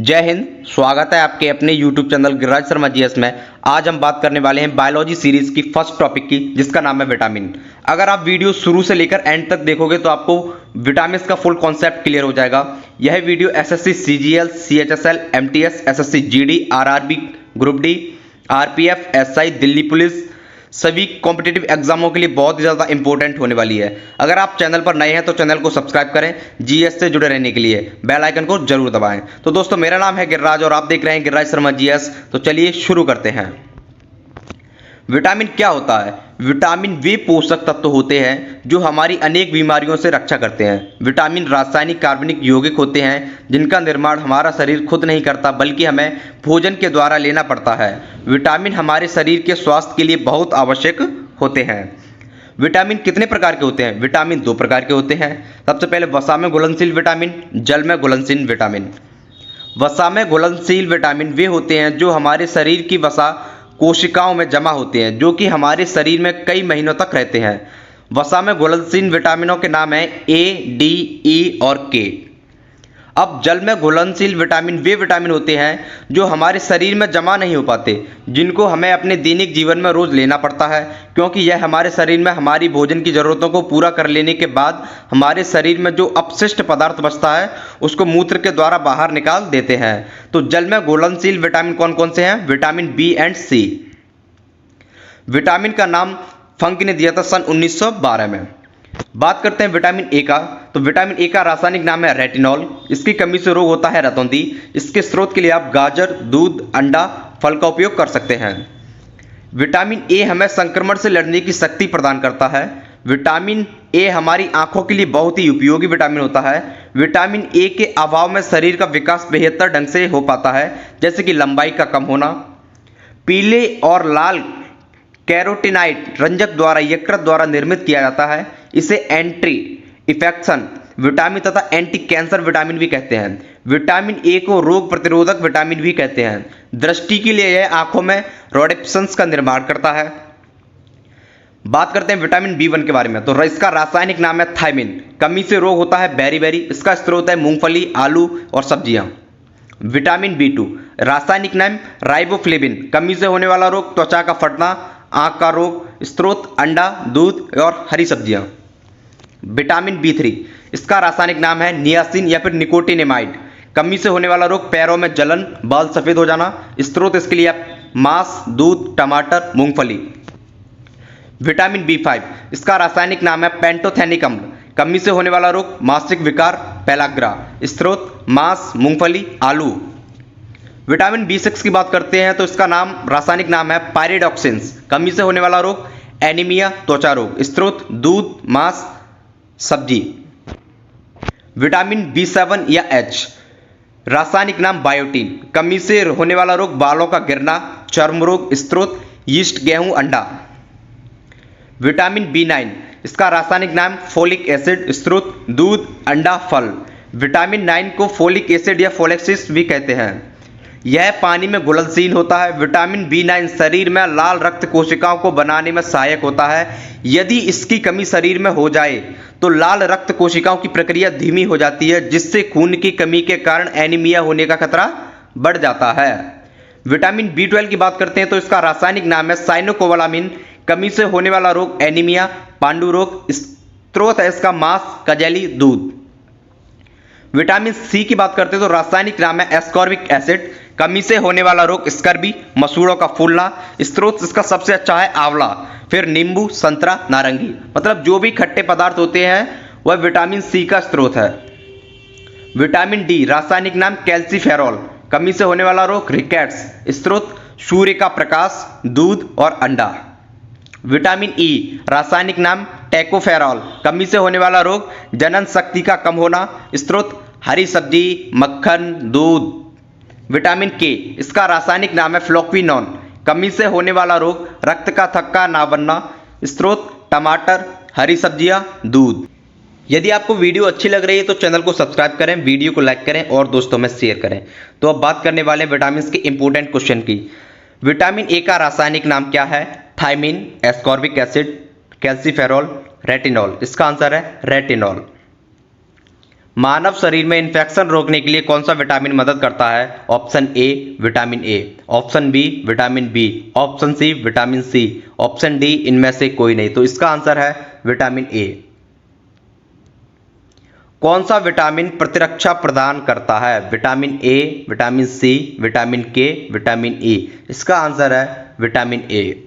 जय हिंद। स्वागत है आपके अपने YouTube channel Giriraj Sharma GS में। आज हम बात करने वाले हैं बायोलॉजी सीरीज की फर्स्ट टॉपिक की, जिसका नाम है विटामिन। अगर आप वीडियो शुरू से लेकर एंड तक देखोगे तो आपको विटामिन का फुल कॉन्सेप्ट क्लियर हो जाएगा। यह video SSC CGL, CHSL, MTS, SSC GD, RRB, group D, RPF, SI, Delhi police सभी कॉम्पिटिटिव एग्जामों के लिए बहुत ही ज़्यादा इंपॉर्टेंट होने वाली है। अगर आप चैनल पर नए हैं तो चैनल को सब्सक्राइब करें। जीएस से जुड़े रहने के लिए बेल आइकन को जरूर दबाएं। तो दोस्तों, मेरा नाम है गिरिराज और आप देख रहे हैं गिरिराज शर्मा जीएस। तो चलिए शुरू करते हैं। विटामिन क्या होता है? विटामिन वे पोषक तत्व होते हैं जो हमारी अनेक बीमारियों से रक्षा करते हैं। विटामिन रासायनिक कार्बनिक यौगिक होते हैं जिनका निर्माण हमारा शरीर खुद नहीं करता, बल्कि हमें भोजन के द्वारा लेना पड़ता है। विटामिन हमारे शरीर के स्वास्थ्य के लिए बहुत आवश्यक होते हैं। विटामिन कितने प्रकार के होते हैं? विटामिन 2 प्रकार के होते हैं। सबसे पहले वसा में घुलनशील विटामिन, जल में घुलनशील विटामिन। वसा में घुलनशील विटामिन वे होते हैं जो हमारे शरीर की वसा कोशिकाओं में जमा होते हैं, जो कि हमारे शरीर में कई महीनों तक रहते हैं। वसा में घुलनशील विटामिनों के नाम हैं ए, डी, ई और के। अब जल में घुलनशील विटामिन वे विटामिन होते हैं जो हमारे शरीर में जमा नहीं हो पाते, जिनको हमें अपने दैनिक जीवन में रोज लेना पड़ता है, क्योंकि यह हमारे शरीर में हमारी भोजन की जरूरतों को पूरा कर लेने के बाद हमारे शरीर में जो अपशिष्ट पदार्थ बचता है उसको मूत्र के द्वारा बाहर निकाल देते हैं। तो जल में घुलनशील विटामिन कौन कौन से हैं? Vitamin B and C. Vitamin का नाम फंक ने दिया था सन 1912 में। बात करते हैं विटामिन ए का। तो विटामिन ए का रासायनिक नाम है रेटिनॉल। इसकी कमी से रोग होता है रतौंधी। इसके स्रोत के लिए आप गाजर, दूध, अंडा, फल का उपयोग कर सकते हैं। विटामिन ए हमें संक्रमण से लड़ने की शक्ति प्रदान करता है। विटामिन ए हमारी आंखों के लिए बहुत ही उपयोगी विटामिन होता है। विटामिन ए के अभाव में शरीर का विकास बेहतर ढंग से हो पाता है, जैसे कि लंबाई का कम होना। पीले और लाल कैरोटीनाइड रंजक द्वारा यकृत द्वारा निर्मित किया जाता है। इसे एंटी इन्फेक्शन विटामिन तथा एंटी कैंसर विटामिन भी कहते हैं। विटामिन ए को रोग प्रतिरोधक विटामिन भी कहते हैं। दृष्टि के लिए यह आंखों में रोडेप्सन्स का निर्माण करता है। बात करते हैं विटामिन बी1 के बारे में। तो इसका रासायनिक नाम है थायमिन। कमी से रोग होता है बेरी। इसका स्रोत है मूंगफली, आलू और सब्जियां। विटामिन बी2 रासायनिक नाम राइबोफ्लेविन। कमी से होने वाला रोग, त्वचा का फटना, आंख का रोग। स्रोत अंडा, दूध और हरी सब्जियां। विटामिन बी3 इसका रासायनिक नाम है नियासिन या फिर निकोटिनेमाइड। कमी से होने वाला रोग, पैरों में जलन, बाल सफेद हो जाना। स्रोत इसके लिए मांस, दूध, टमाटर, मूंगफली। विटामिन बी5 इसका रासायनिक नाम है पेंटोथेनिक अम्ल। कमी से होने वाला रोग, मासिक विकार, पेलाग्रा। स्रोत मांस, मूंगफली, आलू। विटामिन बी6 की बात करते हैं तो इसका रासायनिक नाम है पायरिडॉक्सिन्स। कमी से होने वाला रोग, एनीमिया, त्वचा रोग। स्रोत दूध, मांस, सब्जी। विटामिन बी7 या एच रासायनिक नाम बायोटीन। कमी से होने वाला रोग, बालों का गिरना, चर्म रोग। स्रोत यीस्ट, गेहूं, अंडा। विटामिन बी9 इसका रासायनिक नाम फोलिक एसिड। स्रोत दूध, अंडा, फल। विटामिन 9 को फोलिक एसिड या फोलेक्सिस भी कहते हैं। यह पानी में घुलनशील होता है। विटामिन बी9 शरीर में लाल रक्त कोशिकाओं को बनाने में सहायक होता है। यदि इसकी कमी शरीर में हो जाए तो लाल रक्त कोशिकाओं की प्रक्रिया धीमी हो जाती है, जिससे खून की कमी के कारण एनीमिया होने का खतरा बढ़ जाता है। विटामिन बी12 की बात करते हैं तो इसका रासायनिक नाम है साइनोकोबालामिन। कमी से होने वाला रोग, एनीमिया, पांडु रोग। स्रोत है इसका मांस, कजेली, दूध। विटामिन सी की बात करते हैं तो रासायनिक नाम है एस्कॉर्बिक एसिड। कमी से होने वाला रोग, स्कर्बी, मसूड़ों का फूलना। स्रोत इसका सबसे अच्छा है आंवला, फिर नींबू, संतरा, नारंगी। मतलब जो भी खट्टे पदार्थ होते हैं वह विटामिन सी का स्रोत है। विटामिन डी रासायनिक नाम कैल्सीफेरॉल। कमी से होने वाला रोग, रिकेट्स। स्रोत सूर्य का प्रकाश, दूध और अंडा। विटामिन ई रासायनिक नाम टैकोफेरॉल। कमी से होने वाला रोग, जनन शक्ति का कम होना। स्रोत हरी सब्जी, मक्खन, दूध। विटामिन के इसका रासायनिक नाम है फ्लोक्विनोन। कमी से होने वाला रोग, रक्त का थक्का ना बनना। स्रोत टमाटर, हरी सब्जियां, दूध। यदि आपको वीडियो अच्छी लग रही है तो चैनल को सब्सक्राइब करें, वीडियो को लाइक करें और दोस्तों में शेयर करें। तो अब बात करने वाले विटामिन के इंपॉर्टेंट क्वेश्चन की। विटामिन ए का रासायनिक नाम क्या है? Thiamine, ascorbic acid, calciferol, retinol. इसका आंसर है रेटिनॉल। मानव शरीर में इन्फेक्शन रोकने के लिए कौन सा विटामिन मदद करता है? Option A vitamin A, option B vitamin B, option C vitamin C, option D इनमें से कोई नहीं। तो इसका आंसर है विटामिन ए। कौन सा विटामिन प्रतिरक्षा प्रदान करता है? Vitamin A, vitamin C, vitamin K, vitamin E. इसका आंसर है विटामिन ए।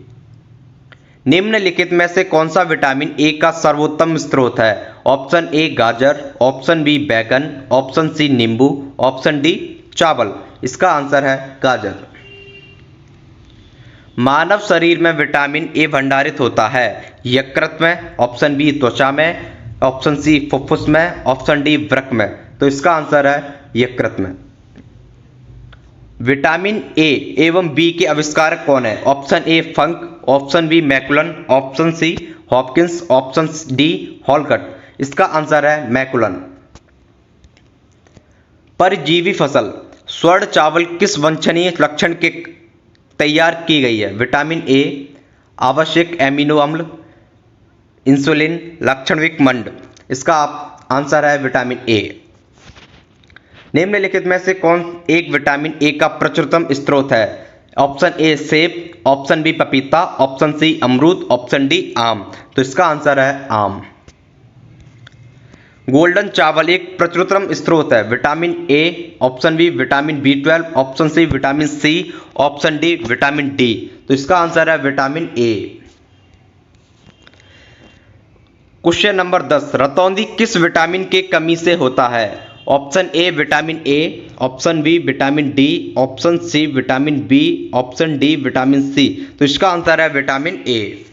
निम्नलिखित में से कौन सा विटामिन ए का सर्वोत्तम स्रोत है? ऑप्शन ए गाजर, ऑप्शन बी बैगन, ऑप्शन सी नींबू, ऑप्शन डी चावल। इसका आंसर है गाजर। मानव शरीर में विटामिन ए भंडारित होता है यकृत में, ऑप्शन बी त्वचा में, ऑप्शन सी फुफ्फुस में, ऑप्शन डी वृक्क में। तो इसका आंसर है यकृत में। विटामिन ए एवं बी के आविष्कारक कौन है? Option A Funk, option B McCullen, option C Hopkins, option D Holcut. इसका आंसर है मैकुलन। परजीवी फसल स्वर्ण चावल किस वांछनीय लक्षण के तैयार की गई है? विटामिन ए, आवश्यक एमिनो अम्ल, इंसुलिन, लक्षणविक मंड। इसका आंसर है विटामिन ए। निम्नलिखित में से कौन एक विटामिन ए का प्रचुरतम स्रोत है? ऑप्शन ए सेब, ऑप्शन बी पपीता, ऑप्शन सी अमरूद, ऑप्शन डी आम। तो इसका आंसर है आम। गोल्डन चावल एक प्रचुरतम स्रोत है। Vitamin A, option B vitamin बी12, option C vitamin C, option D vitamin D. तो इसका आंसर है विटामिन ए। क्वेश्चन नंबर 10, रतौंधी किस विटामिन के कमी से होता है? Option A vitamin A, option B vitamin D, option C vitamin B, option D vitamin C. तो इसका आंसर है विटामिन ए।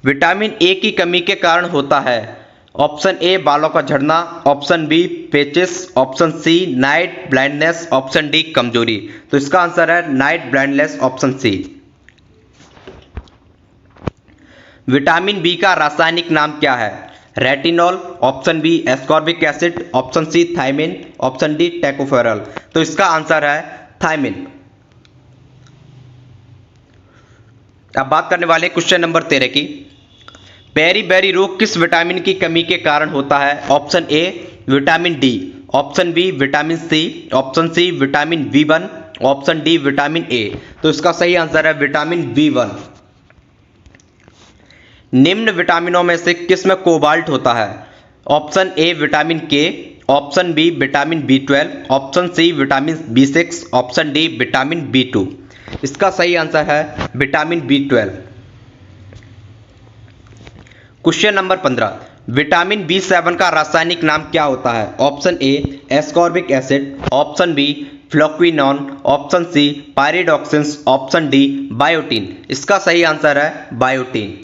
विटामिन ए की कमी के कारण होता है ऑप्शन ए बालों का झड़ना, ऑप्शन बी पेचिस, option C night blindness, option D कमजोरी। तो इसका आंसर है night blindness, option C. Vitamin B का रासायनिक नाम क्या है? Retinol, option B ascorbic acid, option C thiamine, option D tocopherol. तो इसका आंसर है थायमिन। अब बात करने वाले क्वेश्चन नंबर 13 की। पेरीबेरी रोग किस विटामिन की कमी के कारण होता है? Option A vitamin D, option B vitamin C, option C vitamin B one, option D vitamin A. तो इसका सही आंसर है विटामिन बी1। निम्न विटामिनों में से किस में कोबाल्ट होता है? Option A vitamin K, option B vitamin बी12, ऑप्शन सी विटामिन बी6, ऑप्शन डी विटामिन बी2। इसका सही आंसर है विटामिन बी12। क्वेश्चन नंबर 15, विटामिन बी7 का रासायनिक नाम क्या होता है? Option A ascorbic acid, option B phylloquinone, option C pyridoxine, option D biotin. इसका सही आंसर है बायोटीन।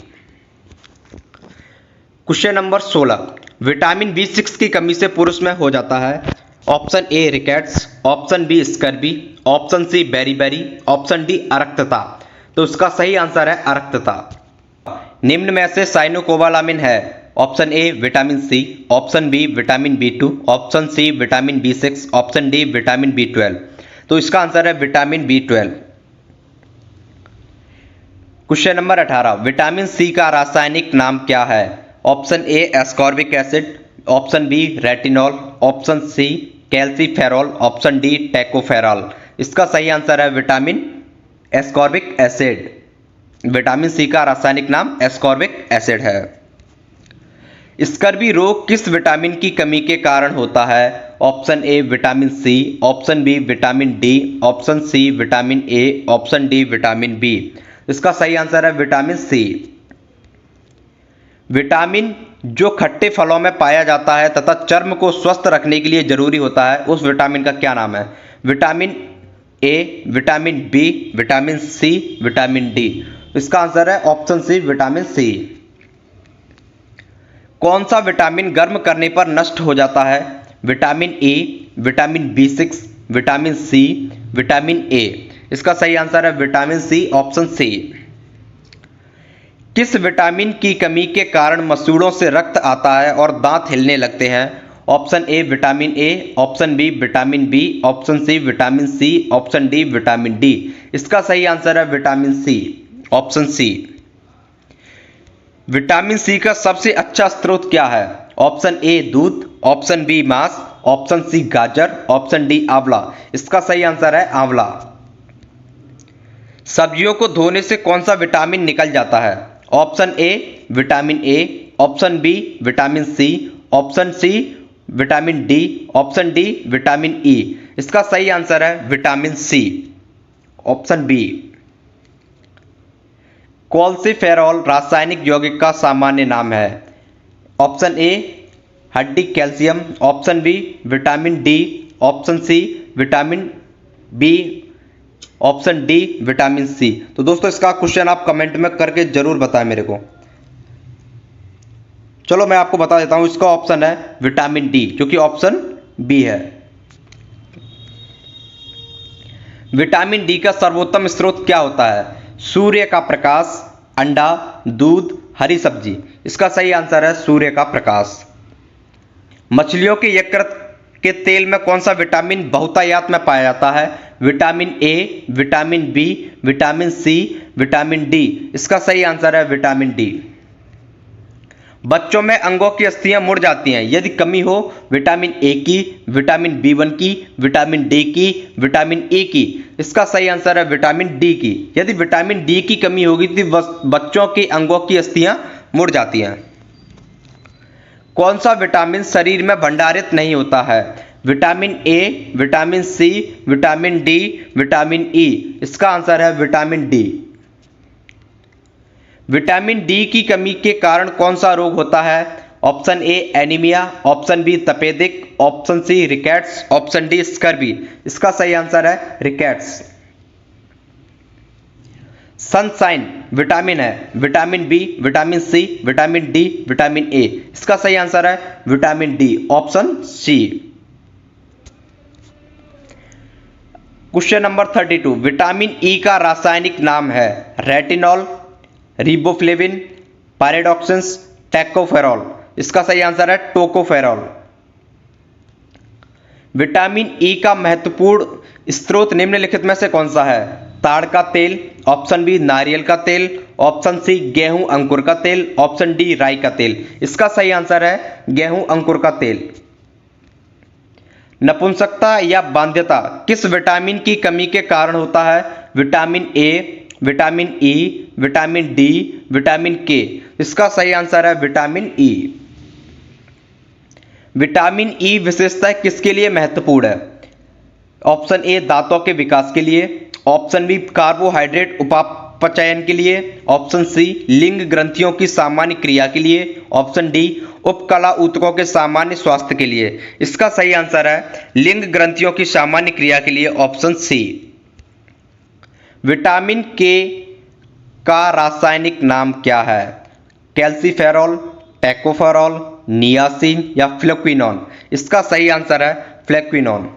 क्वेश्चन नंबर 16, विटामिन बी6 की कमी से पुरुष में हो जाता है। ऑप्शन ए rickets, option B scurvy, option C beriberi, option D अरक्तता। तो इसका सही आंसर है अरक्तता। निम्न में से साइनोकोबालामिन है? Option A vitamin C, option B vitamin B two, option C vitamin बी6, ऑप्शन डी विटामिन बी12। तो इसका आंसर है विटामिन बी12। क्वेश्चन नंबर 18, विटामिन सी का रासायनिक नाम क्या है? Option A ascorbic acid, option B retinol, option C calciferol, option D tocopherol. इसका सही आंसर है vitamin ascorbic acid. Vitamin C का रासायनिक नाम एस्कॉर्बिक एसिड है। स्कर्वी रोग किस विटामिन की कमी के कारण होता है? Option A vitamin C, option B vitamin D, option C vitamin A, option D vitamin B. इसका सही आंसर है विटामिन सी। विटामिन जो खट्टे फलों में पाया जाता है तथा चर्म को स्वस्थ रखने के लिए जरूरी होता है, उस विटामिन का क्या नाम है? Vitamin A, vitamin B, vitamin C, vitamin D. इसका आंसर है ऑप्शन सी विटामिन सी। कौन सा विटामिन गर्म करने पर नष्ट हो जाता है? विटामिन ए, विटामिन बी6, विटामिन सी, विटामिन ए। इसका सही आंसर है विटामिन सी, ऑप्शन सी। किस विटामिन की कमी के कारण मसूड़ों से रक्त आता है और दांत हिलने लगते हैं? Option A vitamin A, option B vitamin B, option C vitamin C, option D vitamin D. इसका सही आंसर है vitamin C, option C. Vitamin C का सबसे अच्छा स्रोत क्या है? ऑप्शन ए दूध, ऑप्शन बी मांस, ऑप्शन सी गाजर, ऑप्शन डी आंवला। इसका सही आंसर है आंवला। सब्जियों को धोने से कौन सा विटामिन निकल जाता है? Option A vitamin A, option B vitamin C, option C vitamin D, option D vitamin E. इसका सही आंसर है vitamin C, option B. Calciferol रासायनिक यौगिक का सामान्य नाम है? ऑप्शन ए हड्डी calcium, option B vitamin D, option C vitamin B, option D vitamin C. तो दोस्तों इसका क्वेश्चन आप कमेंट में करके जरूर बताएं मेरे को। चलो मैं आपको बता देता हूं, इसका ऑप्शन है विटामिन डी, जो कि ऑप्शन बी है। विटामिन डी का सर्वोत्तम स्रोत क्या होता है? सूर्य का प्रकाश, अंडा, दूध, हरी सब्जी। इसका सही आंसर है सूर्य का प्रकाश। मछलियों के यकृत के तेल में कौन सा विटामिन बहुतायत में पाया जाता है? Vitamin A, vitamin B, vitamin C, vitamin D. इसका सही आंसर है विटामिन डी। बच्चों में अंगों की अस्थियां मुड़ जाती हैं यदि कमी हो विटामिन ए की, विटामिन बी1 की, विटामिन डी की, विटामिन ए की। इसका सही आंसर है विटामिन डी की। यदि विटामिन डी की कमी होगी तो बच्चों के अंगों की अस्थियां मुड़ जाती हैं। कौन सा विटामिन शरीर में भंडारित नहीं होता है? Vitamin A, vitamin C, vitamin D, vitamin E. इसका आंसर है विटामिन डी। विटामिन डी की कमी के कारण कौन सा रोग होता है? Option A anaemia, option B तपेदिक, option C rickets, option D scurvy. इसका सही आंसर है रिकेट्स। सनशाइन विटामिन है? Vitamin B, vitamin C, vitamin D, vitamin A. इसका सही आंसर है vitamin D, option C. Question number 32, vitamin E का रासायनिक नाम है? Retinol, riboflavin, pyridoxines, tocopherol. इसका सही आंसर है टोकोफेरॉल। विटामिन ई का महत्वपूर्ण स्रोत निम्नलिखित में से कौन सा है? ताड़ का तेल, ऑप्शन बी नारियल का तेल, ऑप्शन सी गेहूं अंकुर का तेल, ऑप्शन डी राई का तेल। इसका सही आंसर है गेहूं अंकुर का तेल। नपुंसकता या बाध्यता किस विटामिन की कमी के कारण होता है? Vitamin A, vitamin E, vitamin D, vitamin के। इसका सही आंसर है विटामिन ई। विटामिन ई विशेषता किसके लिए महत्वपूर्ण है? ऑप्शन ए दांतों के विकास के लिए, ऑप्शन बी कार्बोहाइड्रेट उपापचयन के लिए, ऑप्शन सी लिंग ग्रंथियों की सामान्य क्रिया के लिए, ऑप्शन डी उपकला ऊतकों के सामान्य स्वास्थ्य के लिए। इसका सही आंसर है लिंग ग्रंथियों की सामान्य क्रिया के लिए, ऑप्शन सी। विटामिन के का रासायनिक नाम क्या है? कैल्सिफेरॉल, टोकोफेरॉल, नियासिन या फ्लेक्विनोन। इसका सही आंसर है फ्लेक्विनोन।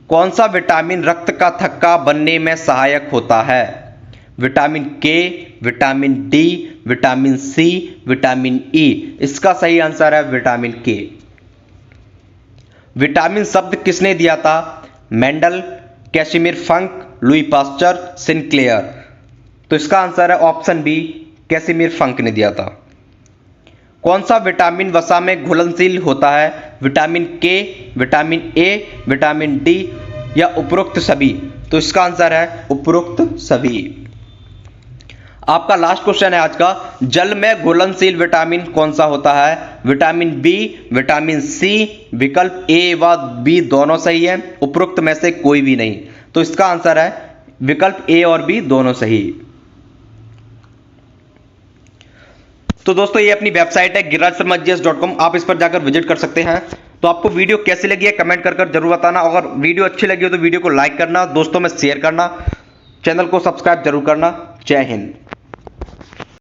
कौन सा विटामिन रक्त का थक्का बनने में सहायक होता है? Vitamin K, vitamin D, vitamin C, vitamin E. इसका सही आंसर है विटामिन के। विटामिन शब्द किसने दिया था? मेंडल, कैसिमिर फंक, लुई पास्चर, सिनक्लेयर। तो इसका आंसर है ऑप्शन बी कैसिमिर फंक ने दिया था। कौन सा विटामिन वसा में घुलनशील होता है? Vitamin K, vitamin A, vitamin D या उपरोक्त सभी। तो इसका आंसर है उपरोक्त सभी। आपका लास्ट क्वेश्चन है आज का, जल में घुलनशील विटामिन कौन सा होता है? Vitamin B, vitamin C. विकल्प ए व बी दोनों सही है, उपरोक्त में से कोई भी नहीं। तो इसका आंसर है विकल्प ए और बी दोनों सही। तो दोस्तों ये अपनी वेबसाइट है girajsharmagis.com, आप इस पर जाकर विजिट कर सकते हैं। तो आपको वीडियो कैसी लगी है कमेंट कर जरूर बताना। अगर वीडियो अच्छी लगी हो तो वीडियो को लाइक करना, दोस्तों में शेयर करना, चैनल को सब्सक्राइब जरूर करना। जय हिंद।